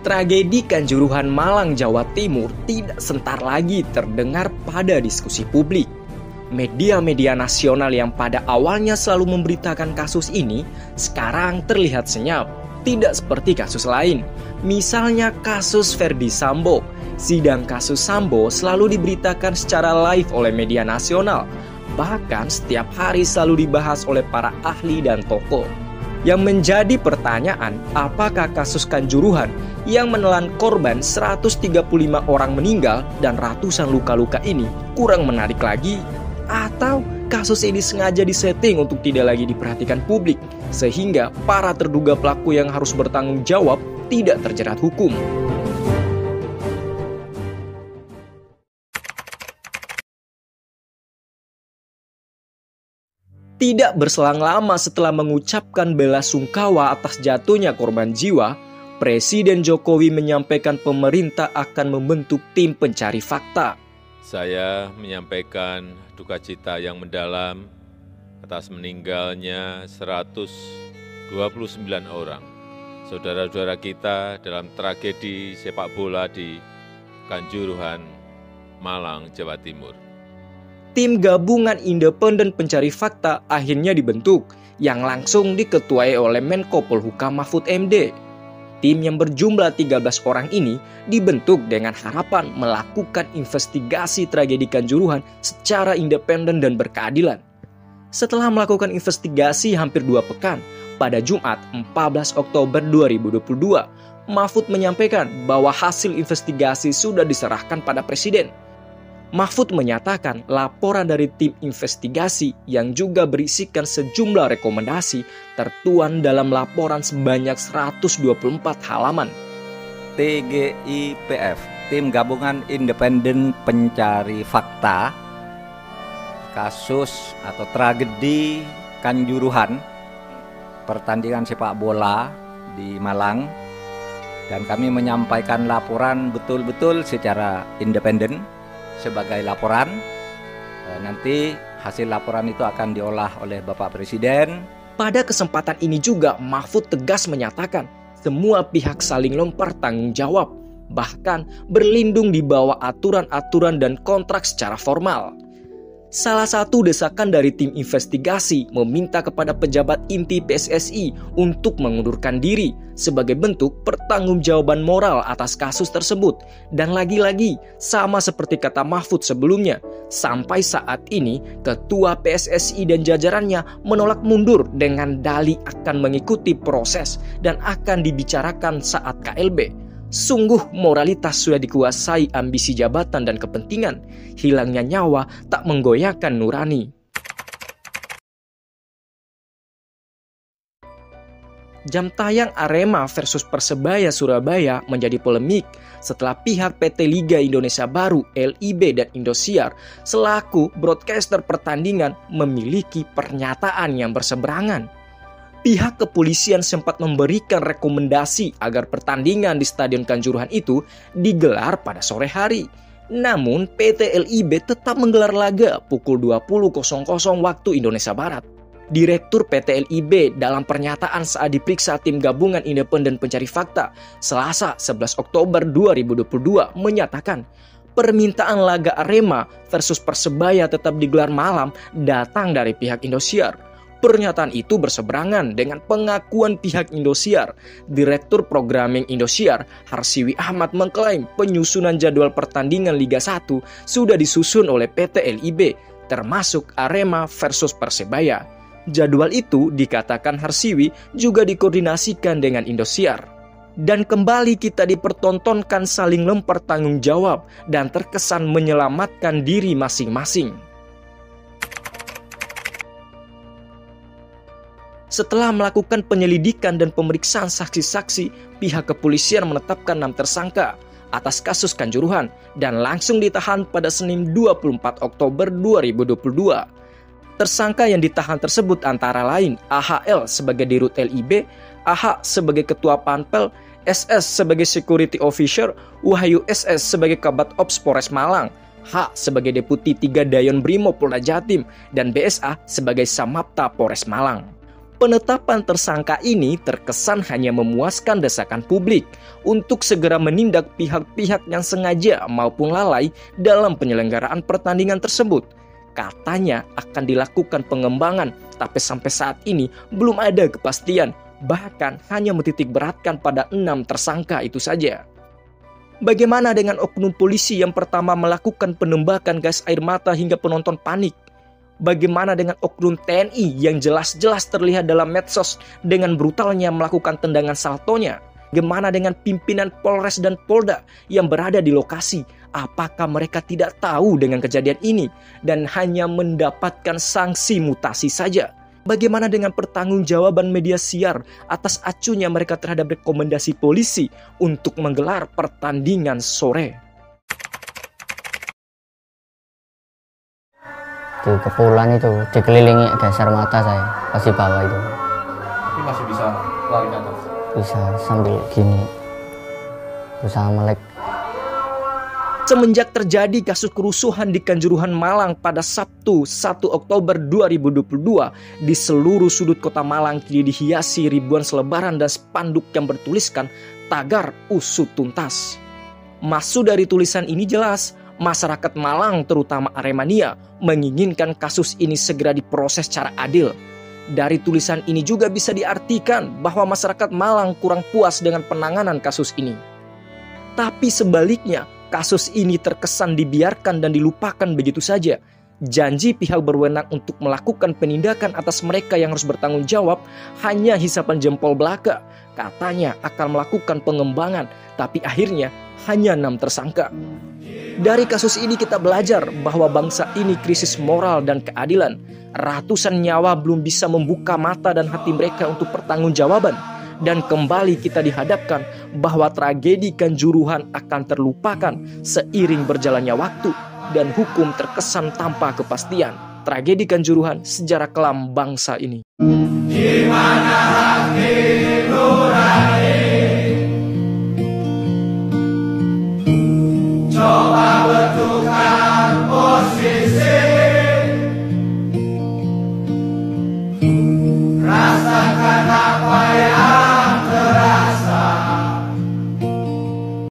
Tragedi Kanjuruhan Malang, Jawa Timur tidak sebentar lagi terdengar pada diskusi publik. Media-media nasional yang pada awalnya selalu memberitakan kasus ini sekarang terlihat senyap, tidak seperti kasus lain. Misalnya kasus Ferdy Sambo. Sidang kasus Sambo selalu diberitakan secara live oleh media nasional. Bahkan setiap hari selalu dibahas oleh para ahli dan tokoh. Yang menjadi pertanyaan, apakah kasus Kanjuruhan yang menelan korban 135 orang meninggal dan ratusan luka-luka ini kurang menarik lagi? Atau kasus ini sengaja disetting untuk tidak lagi diperhatikan publik, sehingga para terduga pelaku yang harus bertanggung jawab tidak terjerat hukum? Tidak berselang lama setelah mengucapkan bela sungkawa atas jatuhnya korban jiwa, Presiden Jokowi menyampaikan pemerintah akan membentuk tim pencari fakta. Saya menyampaikan duka cita yang mendalam atas meninggalnya 129 orang saudara-saudara kita dalam tragedi sepak bola di Kanjuruhan, Malang, Jawa Timur. Tim gabungan independen pencari fakta akhirnya dibentuk, yang langsung diketuai oleh Menko Polhukam Mahfud MD. Tim yang berjumlah 13 orang ini dibentuk dengan harapan melakukan investigasi tragedi Kanjuruhan secara independen dan berkeadilan. Setelah melakukan investigasi hampir 2 pekan, pada Jumat 14 Oktober 2022, Mahfud menyampaikan bahwa hasil investigasi sudah diserahkan pada Presiden. Mahfud menyatakan laporan dari tim investigasi yang juga berisikan sejumlah rekomendasi tertuang dalam laporan sebanyak 124 halaman. TGIPF, Tim Gabungan Independen Pencari Fakta, kasus atau tragedi Kanjuruhan, pertandingan sepak bola di Malang, dan kami menyampaikan laporan betul-betul secara independen sebagai laporan. Nanti hasil laporan itu akan diolah oleh Bapak Presiden. Pada kesempatan ini juga Mahfud tegas menyatakan semua pihak saling lempar tanggung jawab, bahkan berlindung di bawah aturan-aturan dan kontrak secara formal. Salah satu desakan dari tim investigasi meminta kepada pejabat inti PSSI untuk mengundurkan diri sebagai bentuk pertanggungjawaban moral atas kasus tersebut. Dan lagi-lagi, sama seperti kata Mahfud sebelumnya, sampai saat ini Ketua PSSI dan jajarannya menolak mundur dengan dalih akan mengikuti proses dan akan dibicarakan saat KLB. Sungguh moralitas sudah dikuasai ambisi jabatan dan kepentingan. Hilangnya nyawa tak menggoyahkan nurani. Jam tayang Arema versus Persebaya Surabaya menjadi polemik setelah pihak PT Liga Indonesia Baru (LIB) dan Indosiar selaku broadcaster pertandingan memiliki pernyataan yang berseberangan. Pihak kepolisian sempat memberikan rekomendasi agar pertandingan di Stadion Kanjuruhan itu digelar pada sore hari. Namun PT LIB tetap menggelar laga pukul 20.00 waktu Indonesia Barat. Direktur PT LIB dalam pernyataan saat diperiksa tim gabungan independen pencari fakta Selasa 11 Oktober 2022 menyatakan permintaan laga Arema versus Persebaya tetap digelar malam datang dari pihak Indosiar. Pernyataan itu berseberangan dengan pengakuan pihak Indosiar. Direktur Programming Indosiar, Harsiwi Ahmad mengklaim penyusunan jadwal pertandingan Liga 1 sudah disusun oleh PT LIB, termasuk Arema versus Persebaya. Jadwal itu, dikatakan Harsiwi, juga dikoordinasikan dengan Indosiar. Dan kembali kita dipertontonkan saling lempar tanggung jawab dan terkesan menyelamatkan diri masing-masing. Setelah melakukan penyelidikan dan pemeriksaan saksi-saksi, pihak kepolisian menetapkan 6 tersangka atas kasus Kanjuruhan dan langsung ditahan pada Senin 24 Oktober 2022. Tersangka yang ditahan tersebut antara lain AHL sebagai dirut LIB, AH sebagai ketua Panpel, SS sebagai security officer, Wahyu SS sebagai Kabad Ops Polres Malang, H sebagai Deputi 3 Dayon Brimo Polda Jatim, dan BSA sebagai Samapta Polres Malang. Penetapan tersangka ini terkesan hanya memuaskan desakan publik untuk segera menindak pihak-pihak yang sengaja maupun lalai dalam penyelenggaraan pertandingan tersebut. Katanya akan dilakukan pengembangan, tapi sampai saat ini belum ada kepastian, bahkan hanya menitik beratkan pada 6 tersangka itu saja. Bagaimana dengan oknum polisi yang pertama melakukan penembakan gas air mata hingga penonton panik? Bagaimana dengan oknum TNI yang jelas-jelas terlihat dalam medsos dengan brutalnya melakukan tendangan saltonya? Bagaimana dengan pimpinan Polres dan Polda yang berada di lokasi? Apakah mereka tidak tahu dengan kejadian ini dan hanya mendapatkan sanksi mutasi saja? Bagaimana dengan pertanggungjawaban media siar atas acuhnya mereka terhadap rekomendasi polisi untuk menggelar pertandingan sore? Di Kepulauan itu dikelilingi gas air mata saya pas di bawah itu. Tapi masih bisa lari ke atas? Bisa sambil gini, berusaha melek. Semenjak terjadi kasus kerusuhan di Kanjuruhan Malang pada Sabtu 1 Oktober 2022, di seluruh sudut kota Malang kini dihiasi ribuan selebaran dan spanduk yang bertuliskan tagar usut tuntas. Maksud dari tulisan ini jelas, masyarakat Malang terutama Aremania menginginkan kasus ini segera diproses secara adil. Dari tulisan ini juga bisa diartikan bahwa masyarakat Malang kurang puas dengan penanganan kasus ini. Tapi sebaliknya, kasus ini terkesan dibiarkan dan dilupakan begitu saja. Janji pihak berwenang untuk melakukan penindakan atas mereka yang harus bertanggung jawab hanya hisapan jempol belaka. Katanya akan melakukan pengembangan, tapi akhirnya hanya 6 tersangka. Dari kasus ini kita belajar bahwa bangsa ini krisis moral dan keadilan. Ratusan nyawa belum bisa membuka mata dan hati mereka untuk pertanggungjawaban. Dan kembali kita dihadapkan bahwa tragedi Kanjuruhan akan terlupakan seiring berjalannya waktu dan hukum terkesan tanpa kepastian. Tragedi Kanjuruhan, sejarah kelam bangsa ini. Di mana hati